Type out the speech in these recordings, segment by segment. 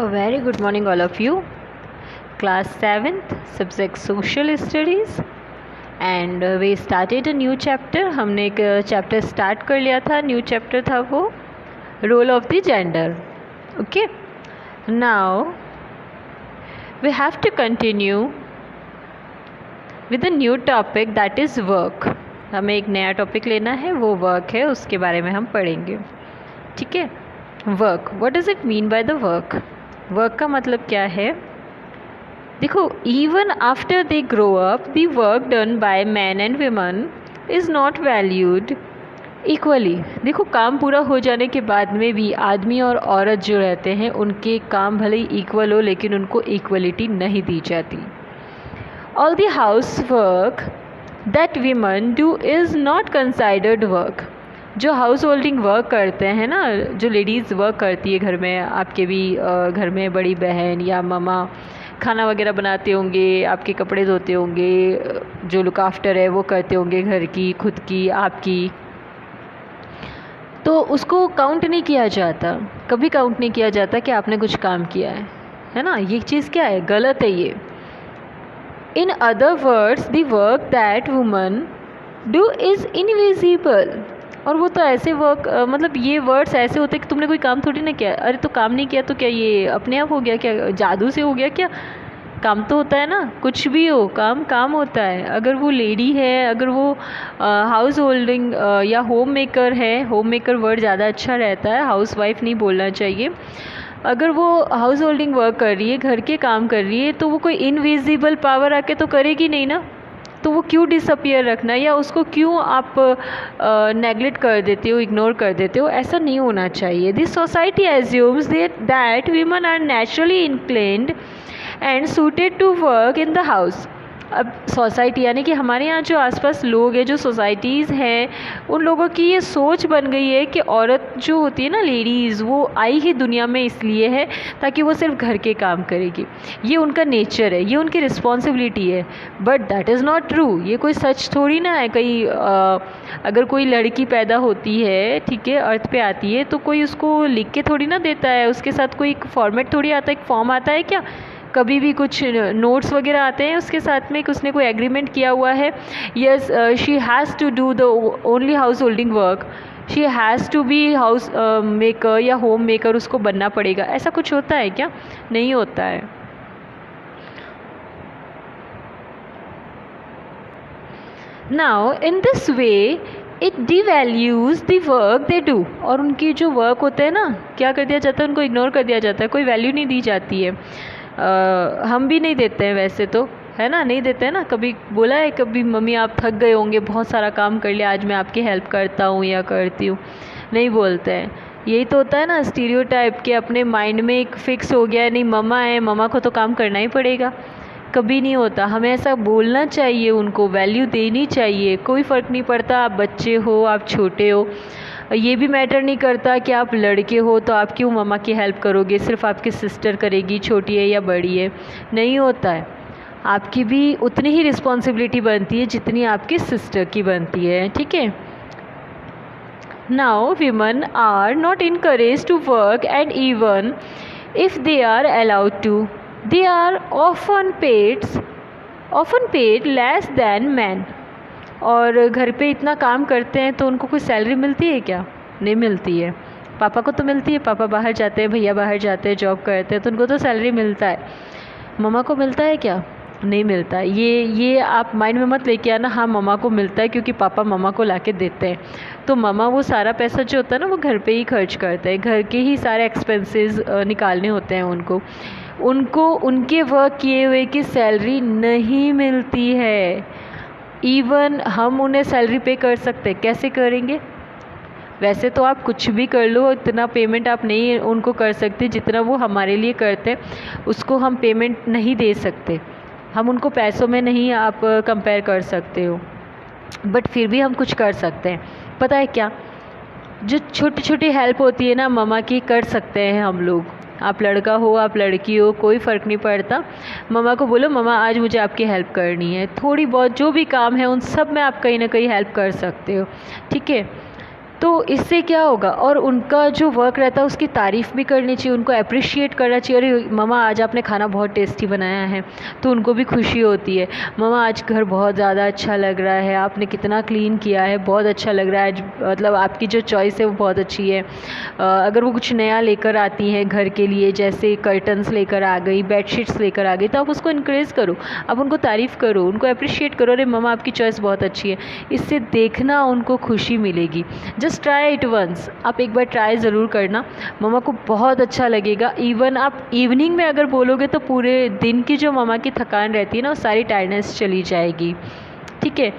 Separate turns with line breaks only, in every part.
A very good morning, all of you. Class 7th, subject Social Studies. And we started a new chapter. हमने एक chapter start कर लिया था. New chapter था वो role of the gender. Okay, now we have to continue with a new topic that is work. हमें एक नया टॉपिक लेना है, वो वर्क है, उसके बारे में हम पढ़ेंगे. ठीक है. Work, what does it mean by the work? Work का मतलब क्या है? देखो, even after they grow up the work done by man and women is not valued equally. देखो, काम पूरा हो जाने के बाद में भी आदमी और औरत जो रहते हैं उनके काम भले ही इक्वल हो, लेकिन उनको इक्वलिटी नहीं दी जाती. All the house work that women do is not considered work. जो हाउस होल्डिंग वर्क करते हैं ना, जो लेडीज़ वर्क करती है घर में, आपके भी घर में बड़ी बहन या ममा खाना वगैरह बनाते होंगे, आपके कपड़े धोते होंगे, जो लुक आफ्टर है वो करते होंगे घर की, खुद की, आपकी, तो उसको काउंट नहीं किया जाता. कभी काउंट नहीं किया जाता कि आपने कुछ काम किया है ना. ये चीज़ क्या है? गलत है ये. In other words the work that woman do is invisible. और वो तो ऐसे वर्क मतलब ये वर्ड्स ऐसे होते हैं कि तुमने कोई काम थोड़ी ना किया. अरे तो काम नहीं किया तो क्या ये अपने आप हो गया? क्या जादू से हो गया क्या? काम तो होता है ना, कुछ भी हो, काम काम होता है. अगर वो लेडी है, अगर वो हाउस होल्डिंग या होम मेकर है, होम मेकर वर्ड ज़्यादा अच्छा रहता है, हाउस वाइफ नहीं बोलना चाहिए. अगर वो हाउस होल्डिंग वर्क कर रही है, घर के काम कर रही है, तो वो कोई इनविजिबल पावर आके तो करेगी नहीं ना. तो वो क्यों डिसअपियर रखना, या उसको क्यों आप नेगलेक्ट कर देते हो, इग्नोर कर देते हो? ऐसा नहीं होना चाहिए. This society assumes that women are naturally inclined and suited to work in the house. अब सोसाइटी यानी कि हमारे यहाँ जो आसपास लोग हैं, जो सोसाइटीज़ हैं, उन लोगों की ये सोच बन गई है कि औरत जो होती है ना, लेडीज़, वो आई ही दुनिया में इसलिए है ताकि वो सिर्फ घर के काम करेगी. ये उनका नेचर है, ये उनकी रिस्पॉन्सिबिलिटी है. But that is not true. ये कोई सच थोड़ी ना है. कहीं अगर कोई लड़की पैदा होती है, ठीक है, अर्थ पे आती है, तो कोई उसको लिख के थोड़ी ना देता है, उसके साथ कोई एक फॉर्मेट थोड़ी आता है, एक फॉर्म आता है क्या? कभी भी कुछ नोट्स वगैरह आते हैं उसके साथ में कि उसने कोई एग्रीमेंट किया हुआ है, yes she has to do the only house holding work, she has to be house maker या होम मेकर, उसको बनना पड़ेगा. ऐसा कुछ होता है क्या? नहीं होता है. Now in this way it devalues the work they do. और उनकी जो वर्क होते हैं ना, क्या कर दिया जाता है? उनको इग्नोर कर दिया जाता है, कोई वैल्यू नहीं दी जाती है. हम भी नहीं देते हैं वैसे तो, है ना, नहीं देते हैं ना. कभी बोला है कभी मम्मी आप थक गए होंगे, बहुत सारा काम कर लिया, आज मैं आपकी हेल्प करता हूँ या करती हूँ? नहीं बोलते हैं. यही तो होता है ना, स्टीरियोटाइप के अपने माइंड में एक फिक्स हो गया है, नहीं मम्मा है, मम्मा को तो काम करना ही पड़ेगा. कभी नहीं होता. हमें ऐसा बोलना चाहिए, उनको वैल्यू देनी चाहिए. कोई फ़र्क नहीं पड़ता आप बच्चे हो, आप छोटे हो, ये भी मैटर नहीं करता कि आप लड़के हो तो आप क्यों मम्मा की हेल्प करोगे, सिर्फ आपकी सिस्टर करेगी, छोटी है या बड़ी है. नहीं होता है. आपकी भी उतनी ही रिस्पॉन्सिबिलिटी बनती है जितनी आपकी सिस्टर की बनती है. ठीक है. Now women are not encourage to work and even if they are allowed to they are often paid less than man. और घर पे इतना काम करते हैं तो उनको कोई सैलरी मिलती है क्या? नहीं मिलती है. पापा को तो मिलती है, पापा बाहर जाते हैं, भैया बाहर जाते हैं, जॉब करते हैं, तो उनको तो सैलरी मिलता है. मम्मा को मिलता है क्या? नहीं मिलता. ये आप माइंड में मत लेके आना, हाँ मम्मा को मिलता है क्योंकि पापा मम्मा को ला के देते हैं. तो मम्मा वो सारा पैसा जो होता है ना, वो घर पे ही खर्च करते हैं. घर के ही सारे एक्सपेंसेस निकालने होते हैं उनको उनके वर्क किए हुए की सैलरी नहीं मिलती है. इवन हम उन्हें सैलरी पे कर सकते हैं. कैसे करेंगे? वैसे तो आप कुछ भी कर लो, इतना पेमेंट आप नहीं उनको कर सकते जितना वो हमारे लिए करते हैं. उसको हम पेमेंट नहीं दे सकते, हम उनको पैसों में नहीं आप कंपेयर कर सकते हो. बट फिर भी हम कुछ कर सकते हैं. पता है क्या? जो छोटी छोटी हेल्प होती है ना मम्मा की, कर सकते हैं हम लोग. आप लड़का हो, आप लड़की हो, कोई फ़र्क नहीं पड़ता. मम्मा को बोलो मम्मा आज मुझे आपकी हेल्प करनी है. थोड़ी बहुत जो भी काम है उन सब में आप कहीं ना कहीं हेल्प कर सकते हो. ठीक है. तो इससे क्या होगा, और उनका जो वर्क रहता है उसकी तारीफ़ भी करनी चाहिए, उनको अप्रिशिएट करना चाहिए। अरे ममा आज आपने खाना बहुत टेस्टी बनाया है, तो उनको भी खुशी होती है। ममा आज घर बहुत ज़्यादा अच्छा लग रहा है, आपने कितना क्लीन किया है, बहुत अच्छा लग रहा है आज, मतलब आपकी जो चॉइस है वो बहुत अच्छी है। अगर वो कुछ नया लेकर आती हैं घर के लिए, जैसे कर्टन्स लेकर आ गई, बेडशीट्स लेकर आ गई, तो आप उसको इनक्रेज करो, आप उनको तारीफ़ करो, उनको अप्रिशिएट करो, अरे ममा आपकी चॉइस बहुत अच्छी है। इससे देखना उनको खुशी मिलेगी। जस्ट ट्राई इट वंस, आप एक बार ट्राई ज़रूर करना, ममा को बहुत अच्छा लगेगा। इवन आप इवनिंग में अगर बोलोगे तो पूरे दिन की जो ममा की थकान रहती है ना, वो सारी टायर्डनेस चली जाएगी। ठीक है।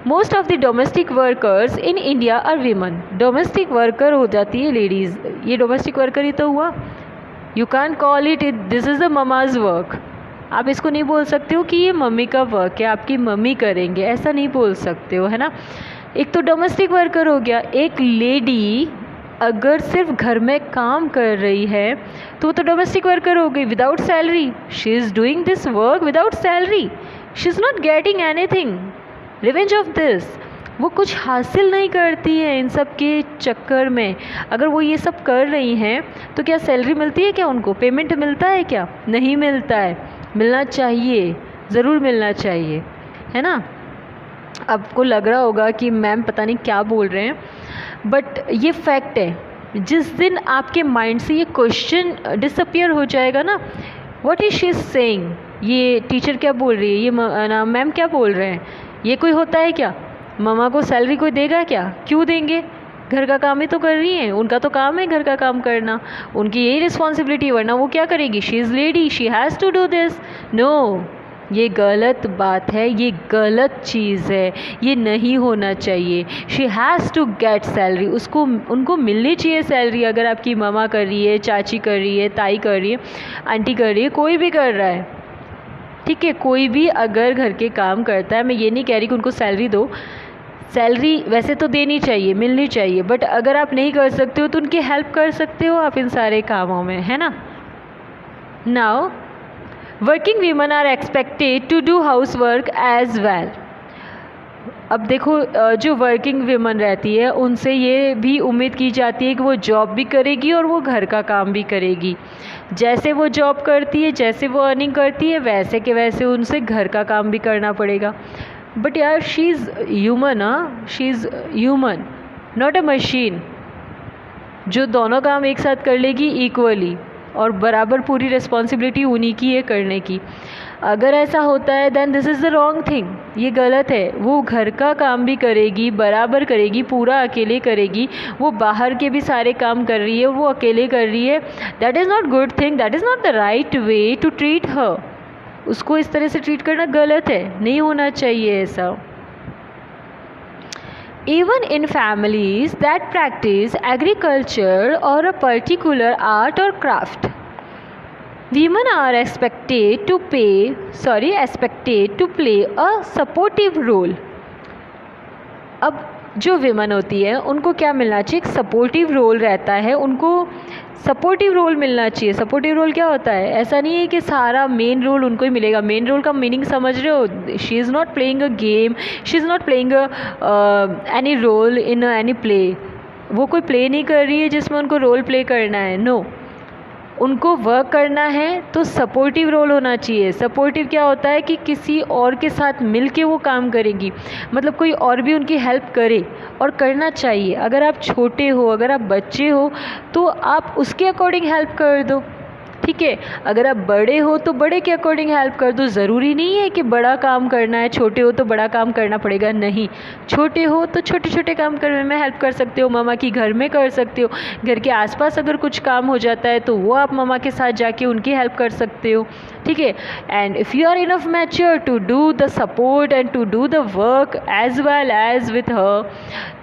Most of the domestic workers in India are women. Domestic worker हो जाती है लेडीज़, ये डोमेस्टिक वर्कर ही तो हुआ। You can call it this is the mama's work. आप इसको नहीं बोल सकते हो कि ये मम्मी का वर्क है, आपकी मम्मी करेंगे, ऐसा नहीं बोल सकते हो, है ना। एक तो डोमेस्टिक वर्कर हो गया। एक लेडी अगर सिर्फ घर में काम कर रही है तो वो तो डोमेस्टिक वर्कर हो गई, without salary. She is doing this work without salary, she is not getting anything revenge of this. वो कुछ हासिल नहीं करती है इन सब के चक्कर में। अगर वो ये सब कर रही हैं तो क्या सैलरी मिलती है, क्या उनको पेमेंट मिलता है, क्या नहीं मिलता है। मिलना चाहिए, ज़रूर मिलना चाहिए, है ना। आपको लग रहा होगा कि मैम पता नहीं क्या बोल रहे हैं, बट ये फैक्ट है। जिस दिन आपके माइंड से ये क्वेश्चन डिसअपियर हो जाएगा ना, व्हाट इज शी सेइंग, ये टीचर क्या बोल रही है, ये मैम क्या बोल रहे हैं, ये कोई होता है क्या, ममा को सैलरी कोई देगा क्या, क्यों देंगे, घर का काम ही तो कर रही हैं, उनका तो काम है घर का काम करना, उनकी यही रिस्पॉन्सिबिलिटी, वरना वो क्या करेगी, she is lady, she has to do this. No, ये गलत बात है, ये गलत चीज़ है, ये नहीं होना चाहिए। She has to get salary, उसको उनको मिलनी चाहिए सैलरी। अगर आपकी ममा कर रही है, चाची कर रही है, ताई कर रही है, आंटी कर रही है, कोई भी कर रहा है, ठीक है, कोई भी अगर घर के काम करता है, मैं ये नहीं कह रही कि उनको सैलरी दो, सैलरी वैसे तो देनी चाहिए, मिलनी चाहिए, बट अगर आप नहीं कर सकते हो तो उनकी हेल्प कर सकते हो आप इन सारे कामों में, है ना। Now working women are expected to do house work as well. अब देखो, जो वर्किंग वीमन रहती है उनसे ये भी उम्मीद की जाती है कि वो जॉब भी करेगी और वो घर का काम भी करेगी। जैसे वो जॉब करती है, जैसे वो अर्निंग करती है, वैसे के वैसे उनसे घर का काम भी करना पड़ेगा। बट यार, she is human, she is human, not a machine, जो दोनों काम एक साथ कर लेगी इक्वली, और बराबर पूरी रिस्पॉन्सिबिलिटी उन्हीं की है करने की। अगर ऐसा होता है then this is the wrong thing, ये गलत है। वो घर का काम भी करेगी, बराबर करेगी, पूरा अकेले करेगी, वो बाहर के भी सारे काम कर रही है, वो अकेले कर रही है। That is not good thing, that is not the right way to treat her. उसको इस तरह से ट्रीट करना गलत है, नहीं होना चाहिए ऐसा। Even in families that practice agriculture or a particular art or craft, women are expected to play a supportive role. अब जो विमन होती है उनको क्या मिलना चाहिए, एक सपोर्टिव रोल रहता है, उनको सपोर्टिव रोल मिलना चाहिए। सपोर्टिव रोल क्या होता है, ऐसा नहीं है कि सारा मेन रोल उनको ही मिलेगा। मेन रोल का मीनिंग समझ रहे हो, she is not playing a game, she is not playing any role in any play. वो कोई प्ले नहीं कर रही है जिसमें उनको रोल प्ले करना है, नो। उनको वर्क करना है तो सपोर्टिव रोल होना चाहिए। सपोर्टिव क्या होता है कि किसी और के साथ मिल के वो काम करेंगी, मतलब कोई और भी उनकी हेल्प करे, और करना चाहिए। अगर आप छोटे हो, अगर आप बच्चे हो, तो आप उसके अकॉर्डिंग हेल्प कर दो, ठीक है। अगर आप बड़े हो तो बड़े के अकॉर्डिंग हेल्प कर दो। ज़रूरी नहीं है कि बड़ा काम करना है, छोटे हो तो बड़ा काम करना पड़ेगा, नहीं। छोटे हो तो छोटे छोटे काम करने में हेल्प कर सकते हो, मामा की घर में कर सकते हो। घर के आसपास अगर कुछ काम हो जाता है तो वो आप मामा के साथ जाके उनकी हेल्प कर सकते हो, ठीक है। And if you are enough mature to do the support and to do the work as well as with her,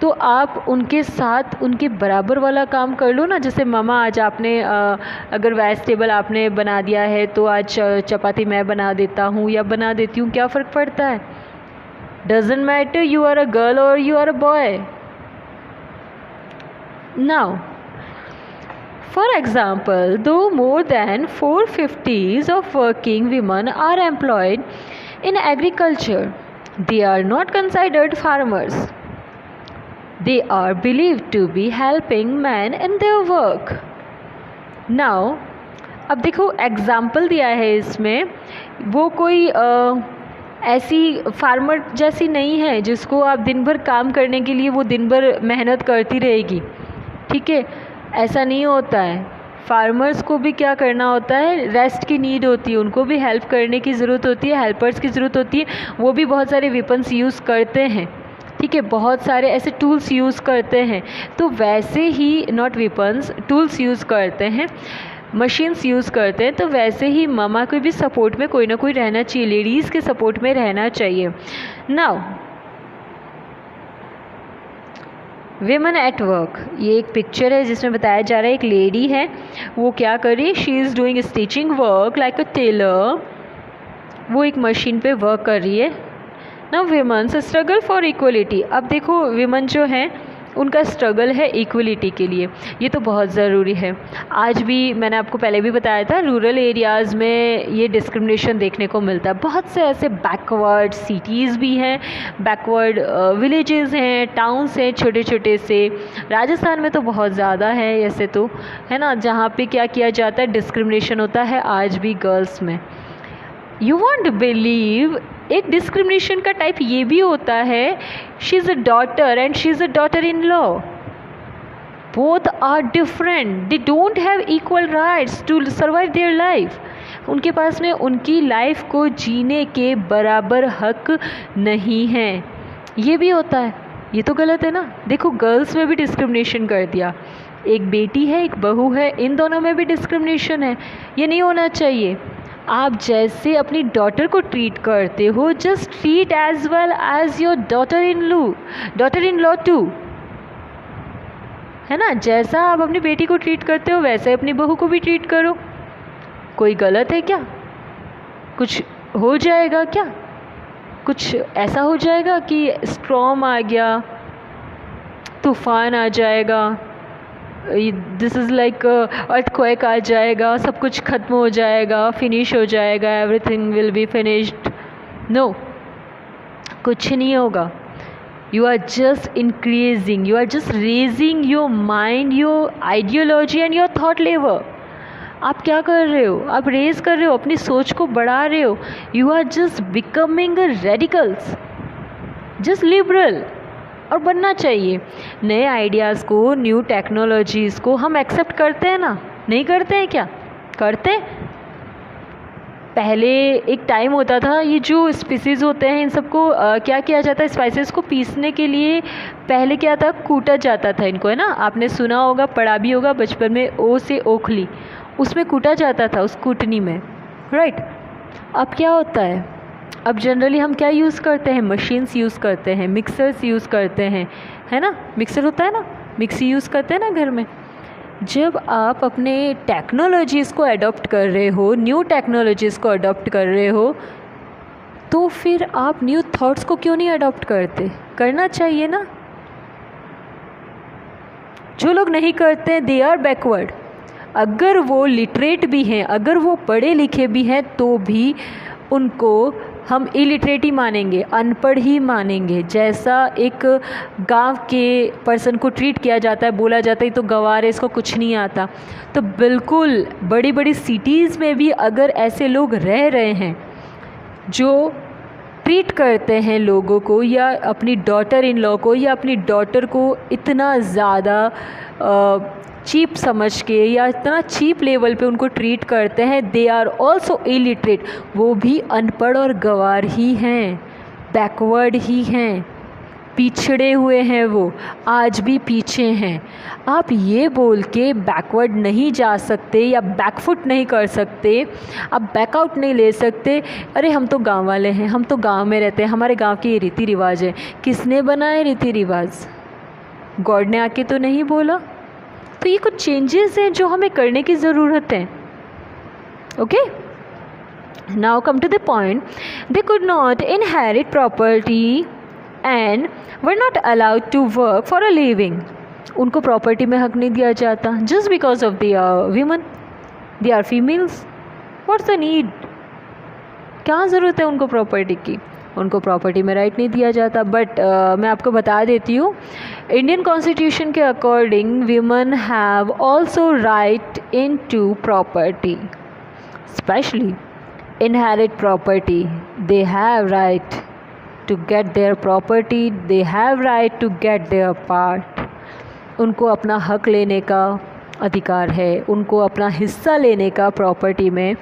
तो आप उनके साथ उनके बराबर वाला काम कर लो ना। जैसे मामा, आज आपने अगर वेजिटेबल आपने बना दिया है तो आज चपाती मैं बना देता हूँ या बना देती हूँ, क्या फ़र्क पड़ता है। Doesn't matter you are a girl और you are a boy. Now for example, though more than 4/5 of working women are employed in agriculture, they are not considered farmers. They are believed to be helping men in their work. Now, अब देखो example दिया है इसमें, वो कोई ऐसी farmer जैसी नहीं है जिसको आप दिन भर काम करने के लिए वो दिन भर मेहनत करती रहेगी, ठीक है, ऐसा नहीं होता है। फार्मर्स को भी क्या करना होता है, रेस्ट की नीड होती है, उनको भी हेल्प करने की ज़रूरत होती है, हेल्पर्स की ज़रूरत होती है। वो भी बहुत सारे वेपन्स यूज़ करते हैं, ठीक है, बहुत सारे ऐसे टूल्स यूज़ करते हैं। तो वैसे ही नॉट वेपन्स, टूल्स यूज़ करते हैं, मशीन्स यूज़ करते हैं। तो वैसे ही मामा को भी सपोर्ट में कोई ना कोई रहना चाहिए, लेडीज़ के सपोर्ट में रहना चाहिए। नाउ विमेन एट वर्क, ये एक पिक्चर है जिसमें बताया जा रहा है एक लेडी है, वो क्या कर रही है, she is doing stitching work like a tailor, वो एक मशीन पे वर्क कर रही है। ना विमेन्स स्ट्रगल फॉर इक्वलिटी, अब देखो विमेन जो है उनका स्ट्रगल है इक्वलिटी के लिए, ये तो बहुत ज़रूरी है। आज भी मैंने आपको पहले भी बताया था, रूरल एरियाज़ में ये डिस्क्रिमिनेशन देखने को मिलता है। बहुत से ऐसे बैकवर्ड सिटीज़ भी हैं, बैकवर्ड विलेजेस हैं, टाउन्स हैं छोटे छोटे से। राजस्थान में तो बहुत ज़्यादा है ऐसे तो, है ना, जहाँ पे क्या किया जाता है, डिस्क्रिमिनेशन होता है आज भी गर्ल्स में। यू वॉन्ट बिलीव, एक डिस्क्रिमिनेशन का टाइप ये भी होता है, she is a daughter and she is a daughter in law, both are different, they don't have equal rights to survive their life. उनके पास में उनकी लाइफ को जीने के बराबर हक नहीं है, ये भी होता है। ये तो गलत है ना। देखो गर्ल्स में भी डिस्क्रिमिनेशन कर दिया, एक बेटी है एक बहू है, इन दोनों में भी डिस्क्रिमिनेशन है, ये नहीं होना चाहिए। आप जैसे अपनी डॉटर को ट्रीट करते हो, just treat as well as your daughter in law too, है ना। जैसा आप अपनी बेटी को ट्रीट करते हो वैसे अपनी बहू को भी ट्रीट करो। कोई गलत है क्या? कुछ हो जाएगा क्या? कुछ ऐसा हो जाएगा कि स्टॉर्म आ गया, तूफान आ जाएगा, दिस इज़ लाइक अर्थक्वेक आ जाएगा, सब कुछ ख़त्म हो जाएगा, फिनिश हो जाएगा, everything will be finished? No, कुछ नहीं होगा। You are just increasing, you are just raising your mind, your ideology and your thought level. आप क्या कर रहे हो? आप रेज कर रहे हो, अपनी सोच को बढ़ा रहे हो। You are just becoming radicals, just liberal. और बनना चाहिए। नए आइडियाज़ को, न्यू टेक्नोलॉजीज़ को हम एक्सेप्ट करते हैं ना, नहीं करते हैं क्या? करते। पहले एक टाइम होता था, ये जो स्पीसीज़ होते हैं इन सबको क्या किया जाता है, स्पाइसेस को पीसने के लिए पहले क्या था, कूटा जाता था इनको, है ना। आपने सुना होगा, पढ़ा भी होगा बचपन में, ओ से ओखली, उसमें कूटा जाता था, उस कूटनी में, राइट। अब क्या होता है, अब जनरली हम क्या यूज़ करते हैं, मशीन्स यूज़ करते हैं, मिक्सर्स यूज़ करते हैं, है ना। मिक्सर होता है ना, मिक्सी यूज़ करते हैं ना घर में। जब आप अपने टेक्नोलॉजीज़ को अडॉप्ट कर रहे हो, न्यू टेक्नोलॉजीज़ को अडॉप्ट कर रहे हो, तो फिर आप न्यू थॉट्स को क्यों नहीं अडॉप्ट करते? करना चाहिए ना। जो लोग नहीं करते दे आर बैकवर्ड। अगर वो लिटरेट भी हैं, अगर वो पढ़े लिखे भी हैं, तो भी उनको हम इलिटरेट ही मानेंगे, अनपढ़ ही मानेंगे। जैसा एक गांव के पर्सन को ट्रीट किया जाता है, बोला जाता है तो गंवार है, इसको कुछ नहीं आता। तो बिल्कुल बड़ी बड़ी सिटीज़ में भी अगर ऐसे लोग रह रहे हैं जो ट्रीट करते हैं लोगों को, या अपनी डॉटर इन लॉ को, या अपनी डॉटर को इतना ज़्यादा चीप समझ के, या इतना चीप लेवल पे उनको ट्रीट करते हैं, दे आर ऑल्सो इलिटरेट। वो भी अनपढ़ और गंवार ही हैं, बैकवर्ड ही हैं, पिछड़े हुए हैं, वो आज भी पीछे हैं। आप ये बोल के बैकवर्ड नहीं जा सकते या बैकफुट नहीं कर सकते, आप बैकआउट नहीं ले सकते। अरे हम तो गांव वाले हैं, हम तो गांव में रहते हैं, हमारे गांव के ये रीति रिवाज है। किसने बनाए रीति रिवाज? गॉड ने आके तो नहीं बोला। तो ये कुछ चेंजेस हैं जो हमें करने की ज़रूरत है। Okay, now come to the point. They could not inherit property and were not allowed to work for a living. उनको प्रॉपर्टी में हक नहीं दिया जाता, just because of the women, they are females. What's the need? क्या ज़रूरत है उनको प्रॉपर्टी की? उनको प्रॉपर्टी में राइट नहीं दिया जाता। बट मैं आपको बता देती हूँ, इंडियन कॉन्स्टिट्यूशन के according women have also right in to property, specially inherit property. They have right to get their property, they have right to get their part. उनको अपना हक लेने का अधिकार है, उनको अपना हिस्सा लेने का प्रॉपर्टी में,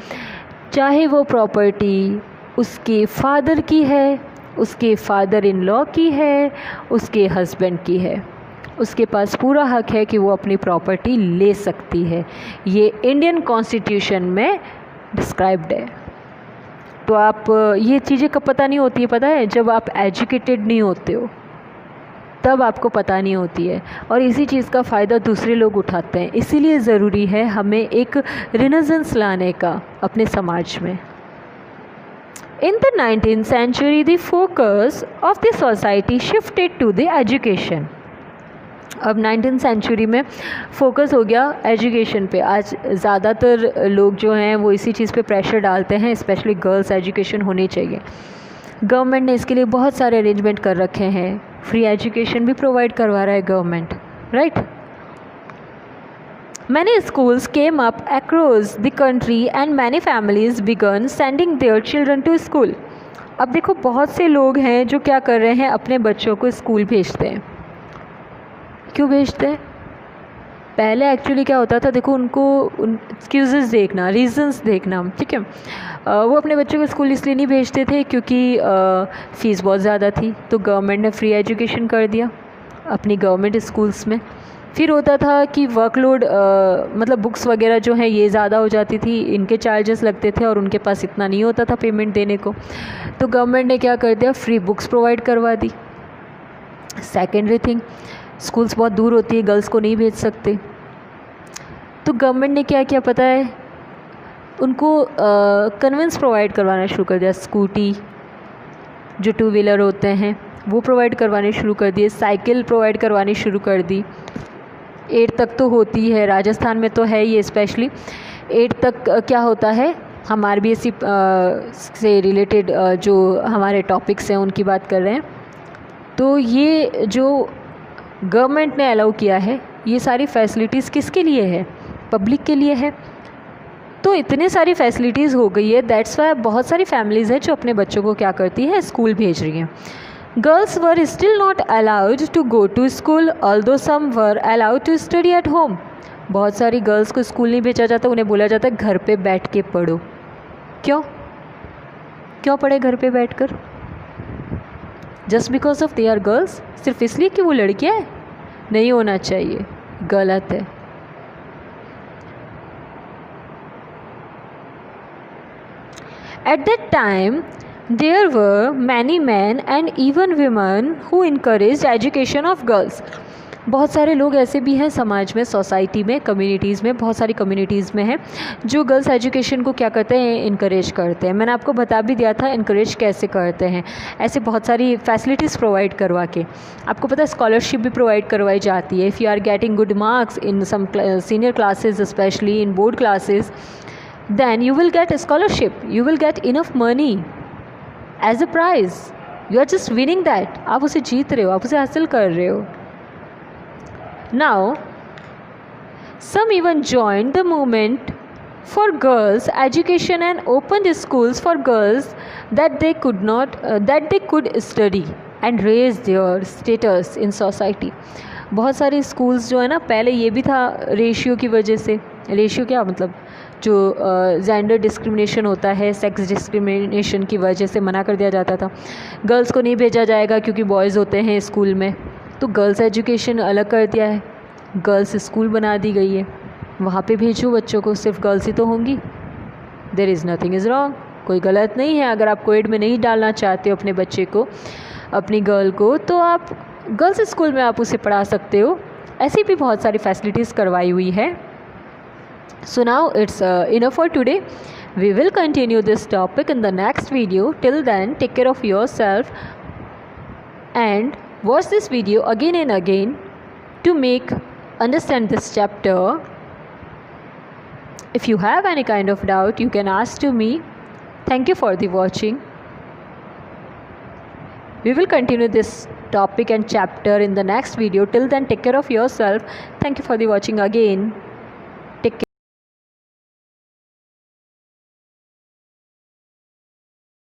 चाहे वो प्रॉपर्टी उसके फादर की है, उसके फादर इन लॉ की है, उसके हस्बैंड की है। उसके पास पूरा हक है कि वो अपनी प्रॉपर्टी ले सकती है। ये इंडियन कॉन्स्टिट्यूशन में डिस्क्राइब्ड है। तो आप ये चीज़ें कब पता नहीं होती है, पता है, जब आप एजुकेटेड नहीं होते हो तब आपको पता नहीं होती है, और इसी चीज़ का फ़ायदा दूसरे लोग उठाते हैं। इसीलिए ज़रूरी है हमें एक रिनेसेंस लाने का अपने समाज में। In the 19th century the focus of the society shifted to the education. अब 19th सेंचुरी में फ़ोकस हो गया एजुकेशन पे। आज ज़्यादातर लोग जो हैं वो इसी चीज़ पे प्रेशर डालते हैं, स्पेशली गर्ल्स एजुकेशन होनी चाहिए। गवर्नमेंट ने इसके लिए बहुत सारे अरेंजमेंट कर रखे हैं, फ्री एजुकेशन भी प्रोवाइड करवा रहा है government, right. Many schools came up across the country and many families began sending their children to school. अब देखो, बहुत से लोग हैं जो क्या कर रहे हैं, अपने बच्चों को स्कूल भेजते हैं। क्यों भेजते हैं? पहले एक्चुअली क्या होता था, देखो, उनको एक्सक्यूज़ेस देखना, रीज़न्स देखना, ठीक है। वो अपने बच्चों को स्कूल इसलिए नहीं भेजते थे क्योंकि फ़ीस बहुत ज़्यादा थी, तो गवर्नमेंट ने फ्री एजुकेशन कर दिया अपनी गवर्नमेंट स्कूल्स में। फिर होता था कि वर्कलोड, मतलब बुक्स वगैरह जो हैं ये ज़्यादा हो जाती थी, इनके चार्जेस लगते थे और उनके पास इतना नहीं होता था पेमेंट देने को, तो गवर्नमेंट ने क्या कर दिया, फ्री बुक्स प्रोवाइड करवा दी। सेकेंडरी थिंग, स्कूल्स बहुत दूर होती है, गर्ल्स को नहीं भेज सकते, तो गवर्नमेंट ने क्या किया पता है, उनको कन्वेंस प्रोवाइड करवाना शुरू कर दिया। स्कूटी, जो टू व्हीलर होते हैं वो प्रोवाइड करवाने शुरू कर दिए, साइकिल प्रोवाइड करवानी शुरू कर दी। 8 तक तो होती है, राजस्थान में तो है ये स्पेशली। 8 तक क्या होता है, हम RBSE से रिलेटेड जो हमारे टॉपिक्स हैं उनकी बात कर रहे हैं। तो ये जो गवर्नमेंट ने अलाउ किया है, ये सारी फैसिलिटीज़ किसके लिए है, पब्लिक के लिए है। तो इतने सारी फैसिलिटीज़ हो गई है, दैट्स वाई बहुत सारी फैमिलीज़ हैं जो अपने बच्चों को क्या करती है, स्कूल भेज रही हैं। Girls were still not allowed to go to school, although some were allowed to study at home. बहुत सारी गर्ल्स को स्कूल नहीं भेजा जाता, उन्हें बोला जाता है घर पे बैठ के पढ़ो। क्यों पढ़े घर पे बैठ कर? Just because of they are girls, सिर्फ इसलिए कि वो लड़कियाँ हैं? नहीं होना चाहिए, गलत है। At that time, there were many men and even women who encouraged education of girls. बहुत सारे लोग ऐसे भी हैं समाज में, सोसाइटी में, कम्युनिटीज़ में, बहुत सारी कम्युनिटीज़ में हैं जो गर्ल्स एजुकेशन को क्या करते हैं, इनकरेज करते हैं। मैंने आपको बता भी दिया था इनकरेज कैसे करते हैं, ऐसे बहुत सारी फैसिलिटीज़ प्रोवाइड करवा के। आपको पता है स्कॉलरशिप भी प्रोवाइड करवाई जाती है। If you are getting good marks in some senior classes, specially in board classes, then you will get a scholarship, you will get enough money as a prize. You are just winning that. आप उसे जीत रहे हो, आप उसे हासिल कर रहे हो। Now, some even joined the movement for girls education and opened schools for girls that they could study and raise their status in society. बहुत सारे स्कूल्स जो है ना, पहले ये भी था रेशियो की वजह से। रेशियो क्या मतलब, जो जेंडर डिस्क्रिमिनेशन होता है, सेक्स डिस्क्रिमिनेशन की वजह से मना कर दिया जाता था, गर्ल्स को नहीं भेजा जाएगा क्योंकि बॉयज़ होते हैं स्कूल में। तो गर्ल्स एजुकेशन अलग कर दिया है, गर्ल्स स्कूल बना दी गई है, वहाँ पे भेजो बच्चों को, सिर्फ गर्ल्स ही तो होंगी। There is nothing is wrong, कोई गलत नहीं है। अगर आप कोएड में नहीं डालना चाहते हो अपने बच्चे को, अपनी गर्ल को, तो आप गर्ल्स स्कूल में आप उसे पढ़ा सकते हो। ऐसी भी बहुत सारी फैसिलिटीज़ करवाई हुई है। So now it's enough for today. We will continue this topic in the next video. Till then, take care of yourself and watch this video again and again to make understand this chapter. If you have any kind of doubt, you can ask to me. Thank you for the watching. We will continue this topic and chapter in the next video. Till then, take care of yourself. Thank you for the watching again.